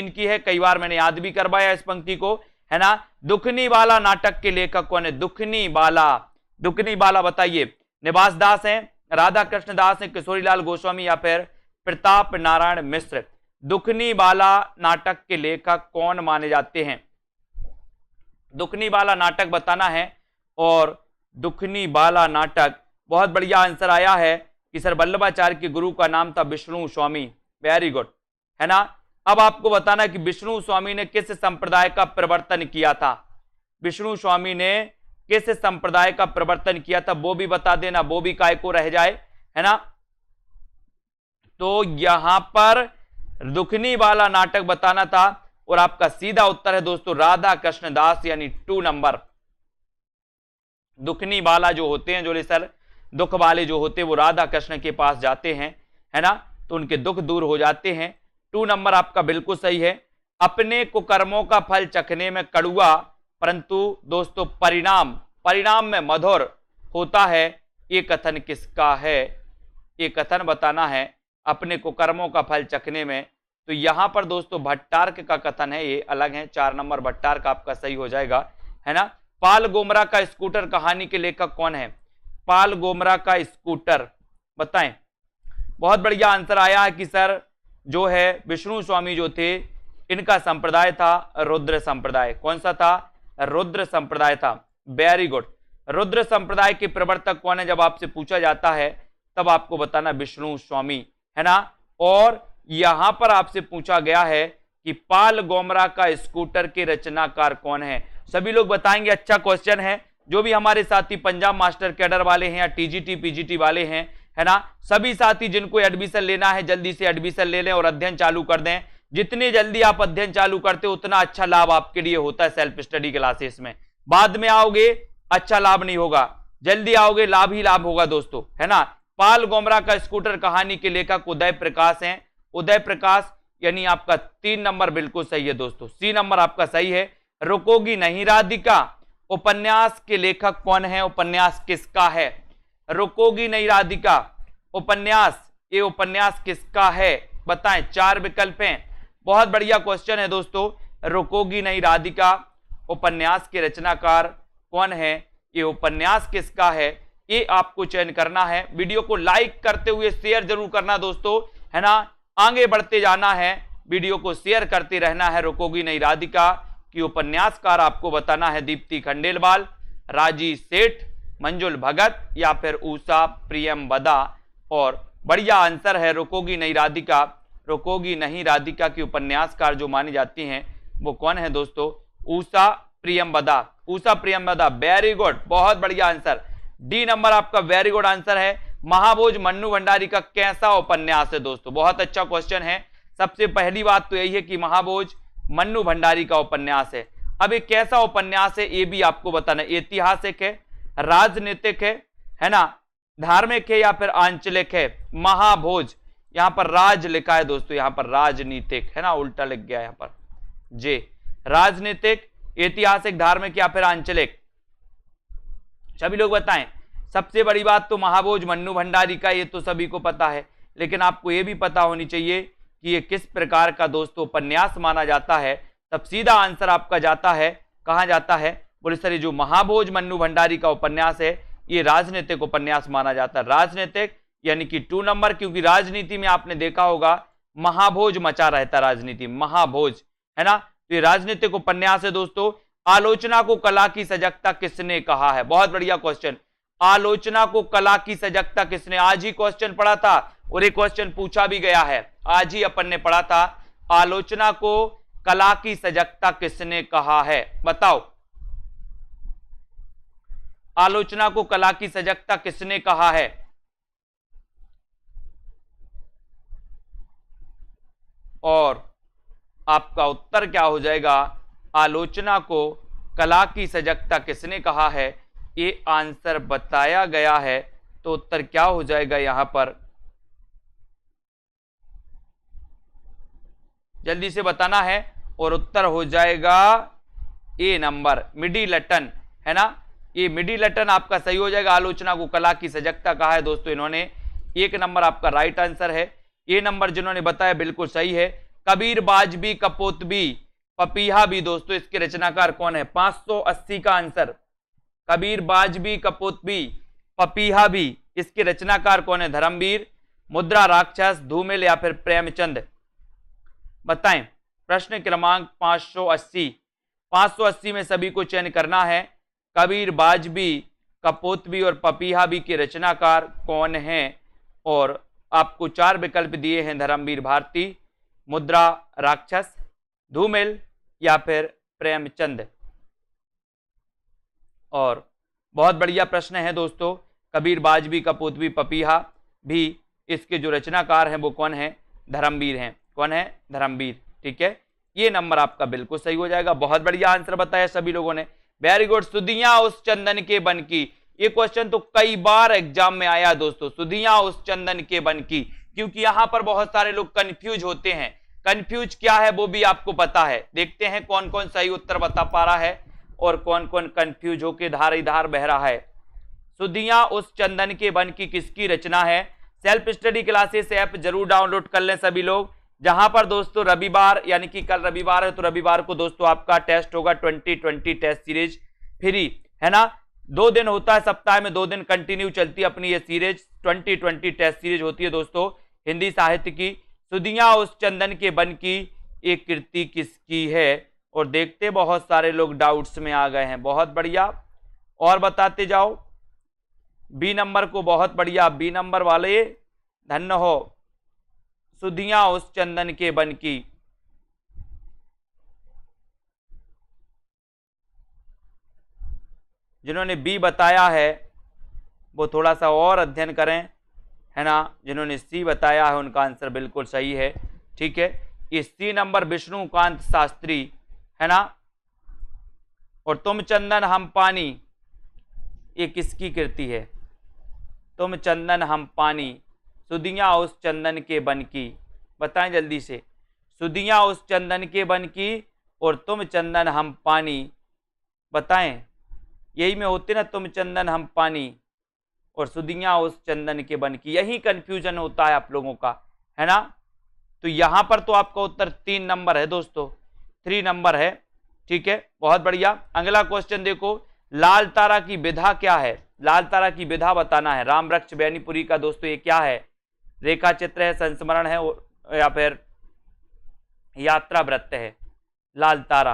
की है। कई बार मैंने याद भी करवाया इस पंक्ति को, है ना। दुखनी बाला नाटक के लेखक कौन है? दुखनी बाला बताइए। निवास दास हैं, राधा कृष्ण दास हैं, किशोरीलाल गोस्वामी या फिर प्रताप नारायण मिश्र। दुखनी बाला नाटक के लेखक कौन माने जाते हैं? दुखनी बाला नाटक बताना है। और दुखनी बाला नाटक, बहुत बढ़िया आंसर आया है कि सर वल्लभाचार्य के गुरु का नाम था विष्णु स्वामी। वेरी गुड, है ना। अब आपको बताना कि विष्णु स्वामी ने किस संप्रदाय का प्रवर्तन किया था? विष्णु स्वामी ने किस संप्रदाय का प्रवर्तन किया था वो भी बता देना, वो भी काय को रह जाए, है ना। तो यहां पर दुखनी वाला नाटक बताना था और आपका सीधा उत्तर है दोस्तों राधा कृष्ण दास, यानी 2 नंबर। दुखनी वाला जो होते हैं, जो सर दुख वाले जो होते हैं वो राधा कृष्ण के पास जाते हैं, है ना, तो उनके दुख दूर हो जाते हैं। 2 नंबर आपका बिल्कुल सही है। अपने कुकर्मों का फल चखने में कड़वा परंतु दोस्तों परिणाम में मधुर होता है, ये कथन किसका है? ये कथन बताना है अपने कुकर्मों का फल चखने में। तो यहां पर दोस्तों भट्टार्क का कथन है, ये अलग है। 4 नंबर भट्टार्क आपका सही हो जाएगा, है ना। पाल गोमरा का स्कूटर कहानी के लेखक कौन है? पाल गोमरा का स्कूटर बताएं। बहुत बढ़िया आंसर आया है कि सर जो है विष्णु स्वामी जो थे, इनका संप्रदाय था रुद्र संप्रदाय। कौन सा था? रुद्र संप्रदाय था। Very good. रुद्र संप्रदाय के प्रवर्तक कौन है? जब आपसे पूछा जाता है तब आपको बताना विष्णु स्वामी, है ना। और यहां पर आपसे पूछा गया है कि पाल गोमरा का स्कूटर के रचनाकार कौन है? सभी लोग बताएंगे। अच्छा क्वेश्चन है। जो भी हमारे साथी पंजाब मास्टर कैडर वाले हैं या टीजीटी पीजीटी वाले हैं, है ना, सभी साथी जिनको एडमिशन लेना है जल्दी से एडमिशन ले लें और अध्ययन चालू कर दें। जितनी जल्दी आप अध्ययन चालू करते हो उतना अच्छा लाभ आपके लिए होता है सेल्फ स्टडी क्लासेस में। बाद में आओगे अच्छा लाभ नहीं होगा, जल्दी आओगे लाभ ही लाभ होगा दोस्तों, है ना। पाल गोमरा का स्कूटर कहानी के लेखक उदय प्रकाश हैं। उदय प्रकाश, यानी आपका 3 नंबर बिल्कुल सही है दोस्तों। सी नंबर आपका सही है। रुकोगी नहीं राधिका उपन्यास के लेखक कौन है? उपन्यास किसका है? रुकोगी नहीं राधिका उपन्यास, ये उपन्यास किसका है बताएं। 4 विकल्प हैं। बहुत बढ़िया क्वेश्चन है दोस्तों। रुकोगी नहीं राधिका उपन्यास के रचनाकार कौन है? ये उपन्यास किसका है? ये आपको चयन करना है। वीडियो को लाइक करते हुए शेयर जरूर करना दोस्तों, है ना। आगे बढ़ते जाना है, वीडियो को शेयर करते रहना है। रुकोगी नहीं राधिका की उपन्यासकार आपको बताना है दीप्ति खंडेलवाल, राजी सेठ, मंजुल भगत या फिर उषा प्रियमवदा। और बढ़िया आंसर है रुकोगी नहीं राधिका। रुकोगी नहीं राधिका की उपन्यासकार जो मानी जाती हैं वो कौन है दोस्तों? उषा प्रियमवदा। उषा प्रियमवदा, वेरी गुड, बहुत बढ़िया आंसर। डी नंबर आपका वेरी गुड आंसर है। महाभोज मन्नू भंडारी का कैसा उपन्यास है दोस्तों? बहुत अच्छा क्वेश्चन है। सबसे पहली बात तो यही है कि महाभोज मन्नू भंडारी का उपन्यास है। अब ये कैसा उपन्यास है ये भी आपको बताना। ऐतिहासिक है, राजनीतिक है ना, धार्मिक है या फिर आंचलिक है? महाभोज, यहां पर राज लिखा है दोस्तों, यहां पर राजनीतिक है ना, उल्टा लिख गया यहां पर जे। राजनीतिक, ऐतिहासिक, धार्मिक या फिर आंचलिक? सभी लोग बताएं। सबसे बड़ी बात तो महाभोज मन्नू भंडारी का ये तो सभी को पता है, लेकिन आपको ये भी पता होनी चाहिए कि ये किस प्रकार का दोस्तों उपन्यास माना जाता है। तब सीधा आंसर आपका जाता है, कहां जाता है? बोले सर ये जो महाभोज मन्नू भंडारी का उपन्यास है ये राजनीतिक उपन्यास माना जाता है। राजनीतिक यानी कि 2 नंबर, क्योंकि राजनीति में आपने देखा होगा महाभोज मचा रहता राजनीति, महाभोज, है ना। तो ये राजनीतिक उपन्यास है दोस्तों। आलोचना को कला की सजगता किसने कहा है? बहुत बढ़िया क्वेश्चन। आलोचना को कला की सजगता किसने, आज ही क्वेश्चन पढ़ा था और एक क्वेश्चन पूछा भी गया है, आज ही अपन ने पढ़ा था। आलोचना को कला की सजगता किसने कहा है? बताओ, आलोचना को कला की सजगता किसने कहा है? और आपका उत्तर क्या हो जाएगा? आलोचना को कला की सजगता किसने कहा है, ये आंसर बताया गया है। तो उत्तर क्या हो जाएगा यहां पर, जल्दी से बताना है। और उत्तर हो जाएगा ए नंबर, मिडिलटन, है ना। ये मिडिलटन आपका सही हो जाएगा। आलोचना को कला की सजगता कहा है दोस्तों इन्होंने, 1 नंबर आपका राइट आंसर है। ए नंबर जिन्होंने बताया बिल्कुल सही है। कबीर, बाजबी, कपोतबी, पपीहा भी दोस्तों इसके रचनाकार कौन है? 580 का आंसर। कबीर, बाजबी, कपोतबी, पपीहा भी, इसके रचनाकार कौन है? धर्मवीर, मुद्रा राक्षस, धूमिल या फिर प्रेमचंद? बताएं। प्रश्न क्रमांक 580। 580 में सभी को चयन करना है। कबीर, बाजबी, कपोतबी और पपीहा भी के रचनाकार कौन हैं? और आपको 4 विकल्प दिए हैं, धर्मवीर भारती, मुद्रा राक्षस, धूमिल या फिर प्रेमचंद। और बहुत बढ़िया प्रश्न है दोस्तों। कबीर, बाजबी, कपोतबी, पपीहा भी, इसके जो रचनाकार हैं वो कौन है? धर्मवीर हैं। कौन है? धर्मवीर। ठीक है, ये नंबर आपका बिल्कुल सही हो जाएगा। बहुत बढ़िया आंसर बताया सभी लोगों ने, वेरी गुड। सुधियां उस चंदन के बन की, ये क्वेश्चन तो कई बार एग्जाम में आया दोस्तों, सुधियां उस चंदन के बन की, क्योंकि यहां पर बहुत सारे लोग कंफ्यूज होते हैं। कंफ्यूज क्या है वो भी आपको पता है। देखते हैं कौन कौन सही उत्तर बता पा रहा है और कौन कौन कंफ्यूज होके धार धार बह रहा है। सुधियां उस चंदन के बन की किसकी रचना है? सेल्फ स्टडी क्लासेस ऐप जरूर डाउनलोड कर लें सभी लोग, जहां पर दोस्तों रविवार यानी कि कल रविवार है तो रविवार को दोस्तों आपका टेस्ट होगा 2020 टेस्ट सीरीज फ्री, है ना। 2 दिन होता है सप्ताह में, 2 दिन कंटिन्यू चलती है अपनी ये सीरीज, 2020 टेस्ट सीरीज होती है दोस्तों हिंदी साहित्य की। सुधियां उस चंदन के बन की एक कृति किसकी है? और देखते बहुत सारे लोग डाउट्स में आ गए हैं, बहुत बढ़िया, और बताते जाओ। बी नंबर को बहुत बढ़िया, बी नंबर वाले धन्य हो। सुधियां उस चंदन के बन की, जिन्होंने बी बताया है वो थोड़ा सा और अध्ययन करें, है ना। जिन्होंने सी बताया है उनका आंसर बिल्कुल सही है। ठीक है, ये सी नंबर विष्णुकांत शास्त्री, है ना। और तुम चंदन हम पानी, ये किसकी कृति है? तुम चंदन हम पानी, सुधियां उस चंदन के बन की, बताएं जल्दी से। सुधियां उस चंदन के बन की और तुम चंदन हम पानी, बताएं। यही में होते ना, तुम चंदन हम पानी और सुधियां उस चंदन के बन की, यही कंफ्यूजन होता है आप लोगों का, है ना। तो यहां पर तो आपका उत्तर 3 नंबर है दोस्तों, 3 नंबर है। ठीक है, बहुत बढ़िया। अगला क्वेश्चन देखो, लाल तारा की विधा क्या है? लाल तारा की विधा बताना है। राम वृक्ष बैनीपुरी का दोस्तों ये क्या है? रेखा चित्र है, संस्मरण है या फिर यात्रा वृत्त है? लाल तारा,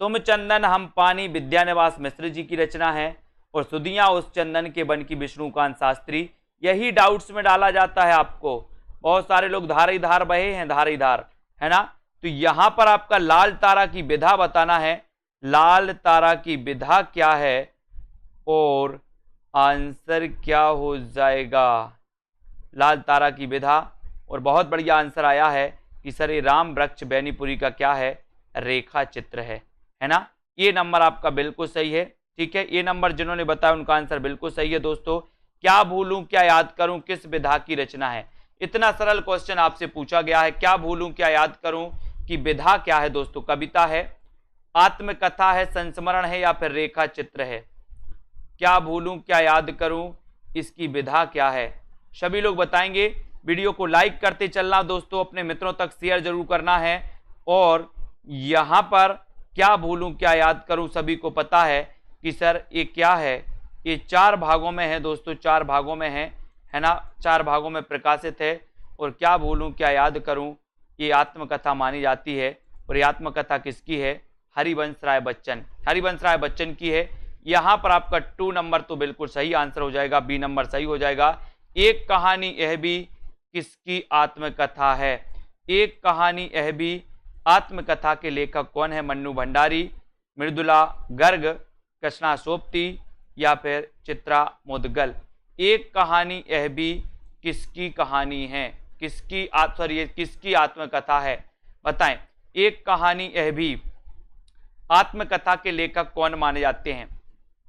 तुम चंदन हम पानी विद्यानिवास मिश्र जी की रचना है और सुधियां उस चंदन के बन की विष्णुकांत शास्त्री। यही डाउट्स में डाला जाता है आपको, बहुत सारे लोग धारी धार बहे हैं, धारी धार, है ना। तो यहां पर आपका लाल तारा की विधा बताना है। लाल तारा की विधा क्या है और आंसर क्या हो जाएगा? लाल तारा की विधा, और बहुत बढ़िया आंसर आया है कि सर ये राम वृक्ष बैनीपुरी का क्या है? रेखा चित्र है ना। ये नंबर आपका बिल्कुल सही है। ठीक है, ये नंबर जिन्होंने बताया उनका आंसर बिल्कुल सही है दोस्तों। क्या भूलूं क्या याद करूं किस विधा की रचना है? इतना सरल क्वेश्चन आपसे पूछा गया है, क्या भूलूं क्या याद करूं कि विधा क्या है दोस्तों? कविता है, आत्मकथा है, संस्मरण है या फिर रेखा चित्र है? क्या भूलूं क्या याद करूं, इसकी विधा क्या है? सभी लोग बताएंगे। वीडियो को लाइक करते चलना दोस्तों, अपने मित्रों तक शेयर जरूर करना है। और यहां पर क्या भूलूं क्या याद करूं, सभी को पता है कि सर ये क्या है? ये 4 भागों में है दोस्तों, 4 भागों में है ना, 4 भागों में प्रकाशित है। और क्या भूलूं क्या याद करूं, ये आत्मकथा मानी जाती है। और ये आत्मकथा किसकी है? हरिवंश राय बच्चन, हरिवंश राय बच्चन की है। यहाँ पर आपका 2 नंबर तो बिल्कुल सही आंसर हो जाएगा, बी नंबर सही हो जाएगा। एक कहानी यह भी किसकी आत्मकथा है? एक कहानी यह भी आत्मकथा के लेखक कौन है? मन्नू भंडारी, मृदुला गर्ग, कृष्णा सोपती या फिर चित्रा मुदगल। एक कहानी यह भी किसकी कहानी है? किसकी किसकी आत्मकथा है? बताएं। एक कहानी यह भी आत्मकथा के लेखक कौन माने जाते हैं?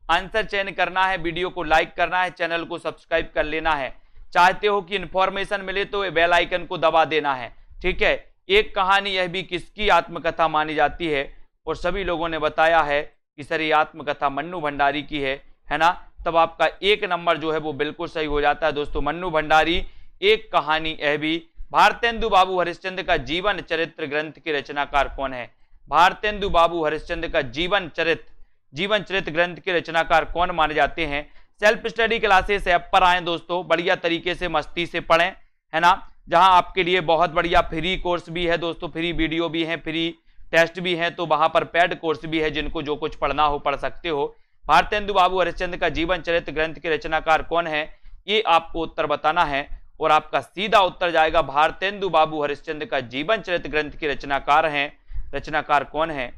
आंसर चयन करना है, वीडियो को लाइक करना है, चैनल को सब्सक्राइब कर लेना है। चाहते हो कि इंफॉर्मेशन मिले तो बेल आइकन को दबा देना है, ठीक है। एक कहानी यह भी किसकी आत्मकथा मानी जाती है? और सभी लोगों ने बताया है कि सर ये आत्मकथा मन्नू भंडारी की है ना। तब आपका 1 नंबर जो है वो बिल्कुल सही हो जाता है दोस्तों। मन्नू भंडारी एक कहानी यह भी। भारतेंदु बाबू हरिश्चंद्र का जीवन चरित्र ग्रंथ के रचनाकार कौन है? भारतेंदु बाबू हरिश्चंद्र का जीवन चरित्र ग्रंथ के रचनाकार कौन माने जाते हैं? सेल्फ स्टडी क्लासेस ऐप पर आए दोस्तों, बढ़िया तरीके से मस्ती से पढ़ें, है ना। जहां आपके लिए बहुत बढ़िया फ्री कोर्स भी है दोस्तों, फ्री वीडियो भी है, फ्री टेस्ट भी है, तो वहां पर पेड कोर्स भी है, जिनको जो कुछ पढ़ना हो पढ़ सकते हो। भारतेंदु बाबू हरिश्चंद्र का जीवन चरित्र ग्रंथ के रचनाकार कौन है? ये आपको उत्तर बताना है और आपका सीधा उत्तर जाएगा भारतेंदु बाबू हरिश्चंद्र का जीवन चरित्र ग्रंथ के रचनाकार हैं। रचनाकार कौन है?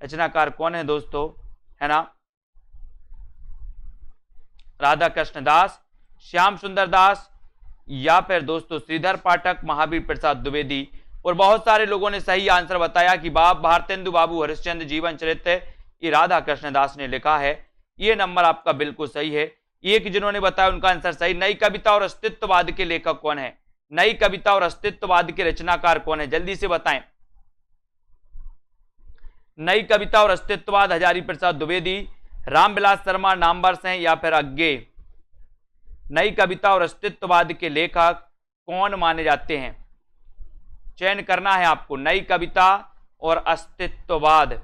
रचनाकार कौन है दोस्तों, है ना? राधा कृष्ण दास, श्याम सुंदर दास या फिर दोस्तों श्रीधर पाठक, महावीर प्रसाद द्विवेदी। और बहुत सारे लोगों ने सही आंसर बताया कि भारतेंदु बाबू हरिश्चंद्र जीवन चरित्र ये राधा कृष्ण दास ने लिखा है। ये नंबर आपका बिल्कुल सही है। एक जिन्होंने बताया उनका आंसर सही। नई कविता और अस्तित्ववाद के लेखक कौन है? नई कविता और अस्तित्ववाद के रचनाकार कौन है? जल्दी से बताएं। नई कविता और अस्तित्ववाद हजारी प्रसाद द्विवेदी, रामविलास शर्मा, नामवर सिंह या फिर अज्ञे। नई कविता और अस्तित्ववाद के लेखक कौन माने जाते हैं? चयन करना है आपको। नई कविता और अस्तित्ववाद,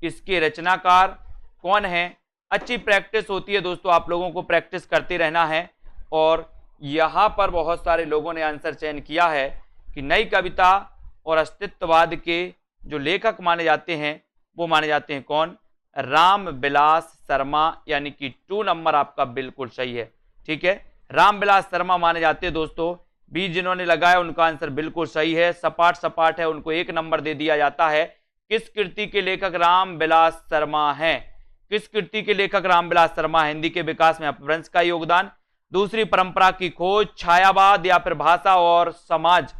इसके रचनाकार कौन है? अच्छी प्रैक्टिस होती है दोस्तों, आप लोगों को प्रैक्टिस करते रहना है। और यहां पर बहुत सारे लोगों ने आंसर चयन किया है कि नई कविता और अस्तित्ववाद के जो लेखक माने जाते हैं वो माने जाते हैं कौन? रामविलास शर्मा, यानी कि 2 नंबर आपका बिल्कुल सही है, ठीक है। रामविलास शर्मा माने जाते हैं दोस्तों। बी जिन्होंने लगाया उनका आंसर बिल्कुल सही है। सपाट है, उनको 1 नंबर दे दिया जाता है। किस कृति के लेखक रामविलास शर्मा हैं? किस कृति के लेखक रामविलास शर्मा? हिंदी के विकास में अपभ्रंश का योगदान, दूसरी परंपरा की खोज, छायावाद या फिर भाषा और समाज।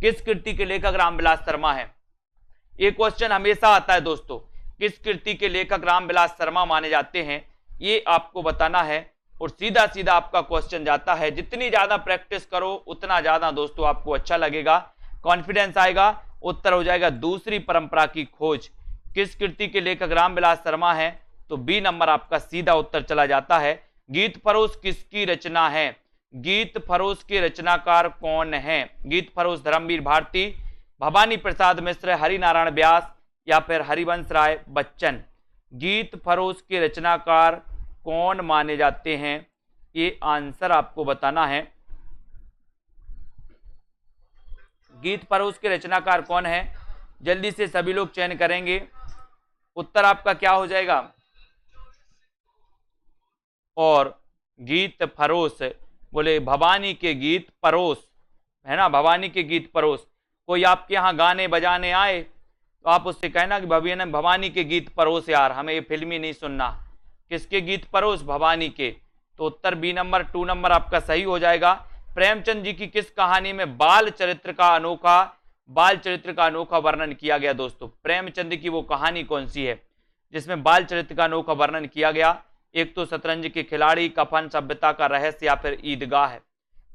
किस कृति के लेखक रामविलास शर्मा है? ये क्वेश्चन हमेशा आता है दोस्तों, किस कृति के लेखक रामविलास शर्मा माने जाते हैं, ये आपको बताना है। और सीधा सीधा आपका क्वेश्चन जाता है। जितनी ज्यादा प्रैक्टिस करो उतना ज्यादा दोस्तों आपको अच्छा लगेगा, कॉन्फिडेंस आएगा। उत्तर हो जाएगा दूसरी परंपरा की खोज। किस कृति के लेखक रामविलास शर्मा है? तो बी नंबर आपका सीधा उत्तर चला जाता है। गीत फरोश किसकी रचना है? गीत फरोश के रचनाकार कौन है? गीत फरोश धर्मवीर भारती, भवानी प्रसाद मिश्र, हरिनारायण व्यास या फिर हरिवंश राय बच्चन। गीत फरोश के रचनाकार कौन माने जाते हैं? ये आंसर आपको बताना है। गीत फरोश के रचनाकार कौन है? जल्दी से सभी लोग चयन करेंगे। उत्तर आपका क्या हो जाएगा? और गीत फरोश बोले भवानी के गीत परोस, है ना, भवानी के गीत परोस। कोई आपके यहाँ गाने बजाने आए तो आप उससे कहना कि भवानी के गीत परोस यार, हमें ये फिल्मी नहीं सुनना। किसके गीत परोस? भवानी के। तो उत्तर बी नंबर 2 नंबर आपका सही हो जाएगा। प्रेमचंद जी की किस कहानी में बाल चरित्र का अनोखा वर्णन किया गया दोस्तों? प्रेमचंद की वो कहानी कौन सी है जिसमें बाल चरित्र का अनोखा वर्णन किया गया? एक तो शतरंज के खिलाड़ी, कफन, सभ्यता का रहस्य या फिर ईदगाह है।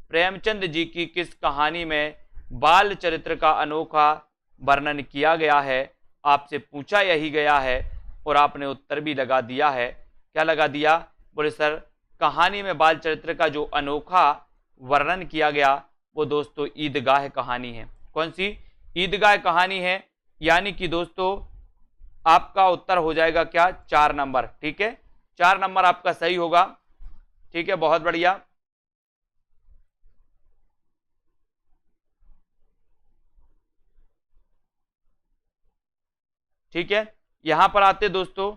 प्रेमचंद जी की किस कहानी में बाल चरित्र का अनोखा वर्णन किया गया है? आपसे पूछा यही गया है और आपने उत्तर भी लगा दिया है। क्या लगा दिया? बोले सर कहानी में बाल चरित्र का जो अनोखा वर्णन किया गया वो दोस्तों ईदगाह कहानी है। कौन सी? ईदगाह कहानी है। यानी कि दोस्तों आपका उत्तर हो जाएगा क्या? 4 नंबर, ठीक है। 4 नंबर आपका सही होगा, ठीक है, बहुत बढ़िया। ठीक है, यहां पर आते दोस्तों,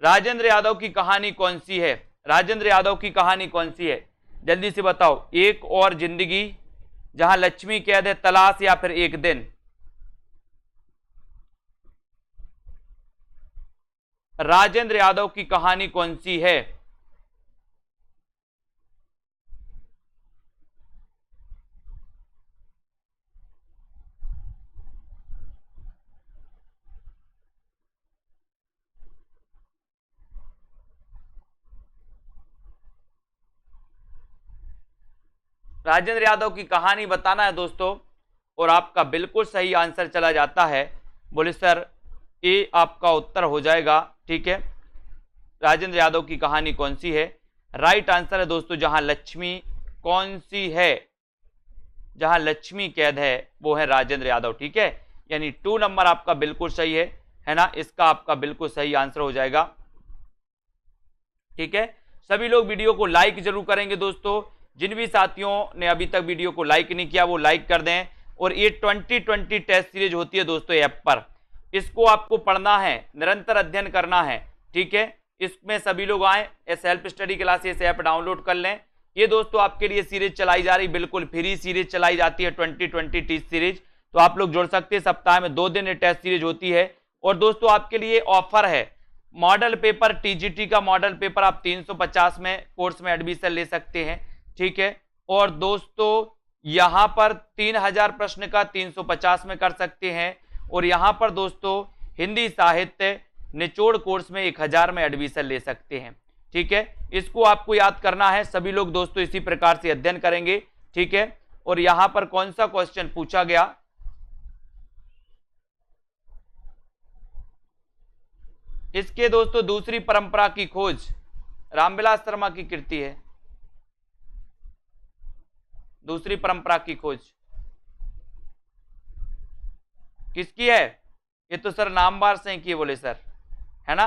राजेंद्र यादव की कहानी कौन सी है? राजेंद्र यादव की कहानी कौन सी है? जल्दी से बताओ। एक और जिंदगी, जहां लक्ष्मी कैद है, तलाश, या फिर एक दिन? राजेंद्र यादव की कहानी कौन सी है? राजेंद्र यादव की कहानी बताना है दोस्तों, और आपका बिल्कुल सही आंसर चला जाता है। बोले सर ए आपका उत्तर हो जाएगा। ठीक है, राजेंद्र यादव की कहानी कौन सी है? राइट आंसर है दोस्तों, जहां लक्ष्मी कौन सी है, जहां लक्ष्मी कैद है वो है राजेंद्र यादव। ठीक है, यानी 2 नंबर आपका बिल्कुल सही है ना, इसका आपका बिल्कुल सही आंसर हो जाएगा। ठीक है, सभी लोग वीडियो को लाइक जरूर करेंगे दोस्तों। जिन भी साथियों ने अभी तक वीडियो को लाइक नहीं किया वो लाइक कर दें। और ये 2020 टेस्ट सीरीज होती है दोस्तों ऐप पर, इसको आपको पढ़ना है, निरंतर अध्ययन करना है। ठीक है, इसमें सभी लोग आए, self study classes app download कर लें। ये दोस्तों आपके लिए सीरीज चलाई जा रही, बिल्कुल फ्री सीरीज चलाई जाती है 2020 टेस्ट सीरीज, तो आप लोग जुड़ सकते हैं। सप्ताह में 2 दिन टेस्ट सीरीज होती है। और दोस्तों आपके लिए ऑफर है, मॉडल पेपर, टीजीटी का मॉडल पेपर आप 350 में कोर्स में एडमिशन ले सकते हैं। ठीक है, और दोस्तों यहां पर 3000 प्रश्न का 350 में कर सकते हैं। और यहां पर दोस्तों हिंदी साहित्य निचोड़ कोर्स में 1000 में एडमिशन ले सकते हैं। ठीक है, इसको आपको याद करना है। सभी लोग दोस्तों इसी प्रकार से अध्ययन करेंगे। ठीक है, और यहां पर कौन सा क्वेश्चन पूछा गया? इसके दोस्तों दूसरी परंपरा की खोज रामविलास शर्मा की कृति है। दूसरी परंपरा की खोज किसकी है? ये तो सर नामवार से की है, बोले सर, है ना।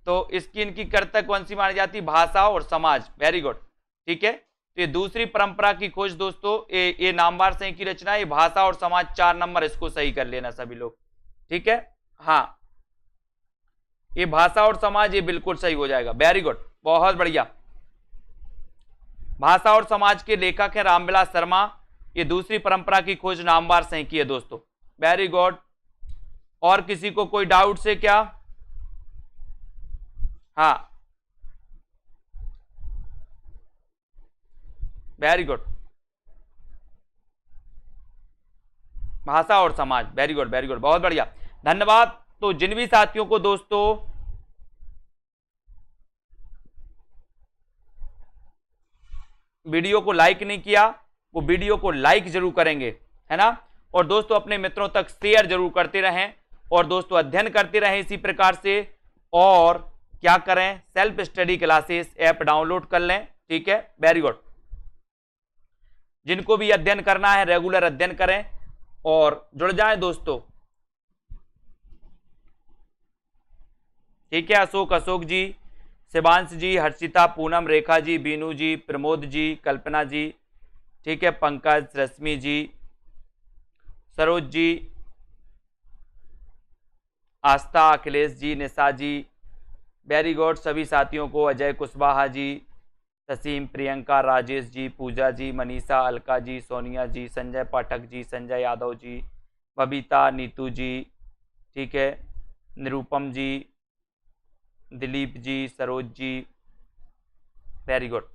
तो इसकी इनकी कर्ता कौन सी मानी जाती? भाषा और समाज। Very good. ठीक है, तो ये दूसरी परंपरा की खोज दोस्तों, ये नामवार से की रचना, ये भाषा और समाज 4 नंबर, इसको सही कर लेना सभी लोग। ठीक है, हाँ, ये भाषा और समाज ये बिल्कुल सही हो जाएगा। वेरी गुड, बहुत बढ़िया। भाषा और समाज के लेखक है रामविलास शर्मा। ये दूसरी परंपरा की खोज नामवार से की है दोस्तों। Very good. और किसी को कोई डाउट से क्या? हाँ, वेरी गुड, भाषा और समाज। वेरी गुड, वेरी गुड, बहुत बढ़िया, धन्यवाद। तो जिन भी साथियों को दोस्तों वीडियो को लाइक नहीं किया वो वीडियो को लाइक जरूर करेंगे, है ना। और दोस्तों अपने मित्रों तक शेयर जरूर करते रहें, और दोस्तों अध्ययन करते रहें इसी प्रकार से। और क्या करें? Self study classes app download कर लें। ठीक है, वेरी गुड। जिनको भी अध्ययन करना है रेगुलर अध्ययन करें और जुड़ जाएं दोस्तों। ठीक है, अशोक जी, शिवांश जी, हर्षिता, पूनम, रेखा जी, बीनू जी, प्रमोद जी, कल्पना जी, ठीक है, पंकज, रश्मि जी, सरोज जी, आस्था, अखिलेश जी, निशा जी, वेरी गुड। सभी साथियों को, अजय कुशवाहा जी, तसीम, प्रियंका, राजेश जी, पूजा जी, मनीषा, अलका जी, सोनिया जी, संजय पाठक जी, संजय यादव जी, बबीता, नीतू जी, ठीक है, निरूपम जी, दिलीप जी, सरोज जी, वेरी गुड।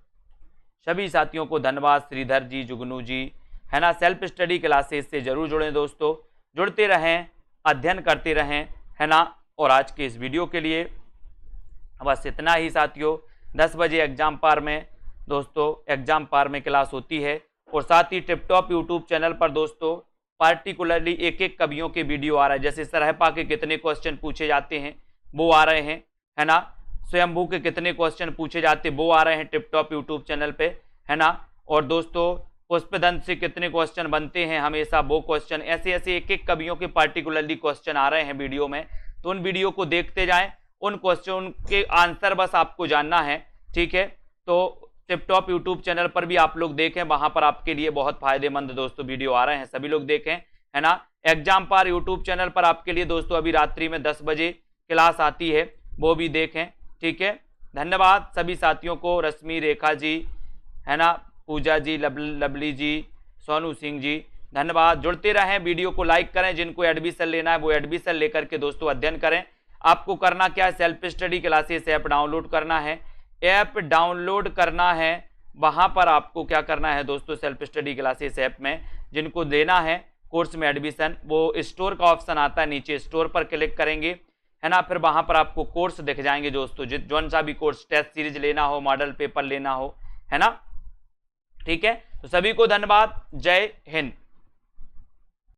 सभी साथियों को धन्यवाद। श्रीधर जी, जुगनू जी, है ना। सेल्फ स्टडी क्लासेस से जरूर जुड़ें दोस्तों, जुड़ते रहें, अध्ययन करते रहें, है ना। और आज के इस वीडियो के लिए बस इतना ही साथियों। 10 बजे एग्जाम पार में दोस्तों, एग्जाम पार में क्लास होती है। और साथ ही टिपटॉप यूट्यूब चैनल पर दोस्तों पार्टिकुलरली एक एक कवियों के वीडियो आ रहा है, जैसे सरहपा के कितने क्वेश्चन पूछे जाते हैं वो आ रहे हैं, है ना। स्वयंभू के कितने क्वेश्चन पूछे जाते वो आ रहे हैं टिपटॉप यूट्यूब चैनल पे, है ना। और दोस्तों पुष्पदंत से कितने क्वेश्चन बनते हैं हमेशा, वो क्वेश्चन, ऐसे ऐसे एक एक कवियों के पार्टिकुलरली क्वेश्चन आ रहे हैं वीडियो में। तो उन वीडियो को देखते जाएं, उन क्वेश्चन के आंसर बस आपको जानना है। ठीक है, तो टिप टॉप यूट्यूब चैनल पर भी आप लोग देखें, वहां पर आपके लिए बहुत फायदेमंद दोस्तों वीडियो आ रहे हैं, सभी लोग देखें, है ना। एग्जाम पार यूट्यूब चैनल पर आपके लिए दोस्तों अभी रात्रि में 10 बजे क्लास आती है, वो भी देखें, ठीक है। धन्यवाद सभी साथियों को, रश्मि, रेखा जी, है ना, पूजा जी, लवली जी, सोनू सिंह जी, धन्यवाद। जुड़ते रहें, वीडियो को लाइक करें, जिनको एडमिशन लेना है वो एडमिशन लेकर के दोस्तों अध्ययन करें। आपको करना क्या है, self study classes app download करना है, ऐप डाउनलोड करना है। वहां पर आपको क्या करना है दोस्तों, सेल्फ स्टडी क्लासेस ऐप में जिनको लेना है कोर्स में एडमिशन, वो स्टोर का ऑप्शन आता है नीचे, स्टोर पर क्लिक करेंगे, है ना। फिर वहां पर आपको कोर्स दिख जाएंगे दोस्तों, जौन सा भी कोर्स, टेस्ट सीरीज लेना हो, मॉडल पेपर लेना हो, है ना, ठीक है। तो सभी को धन्यवाद, जय हिंद।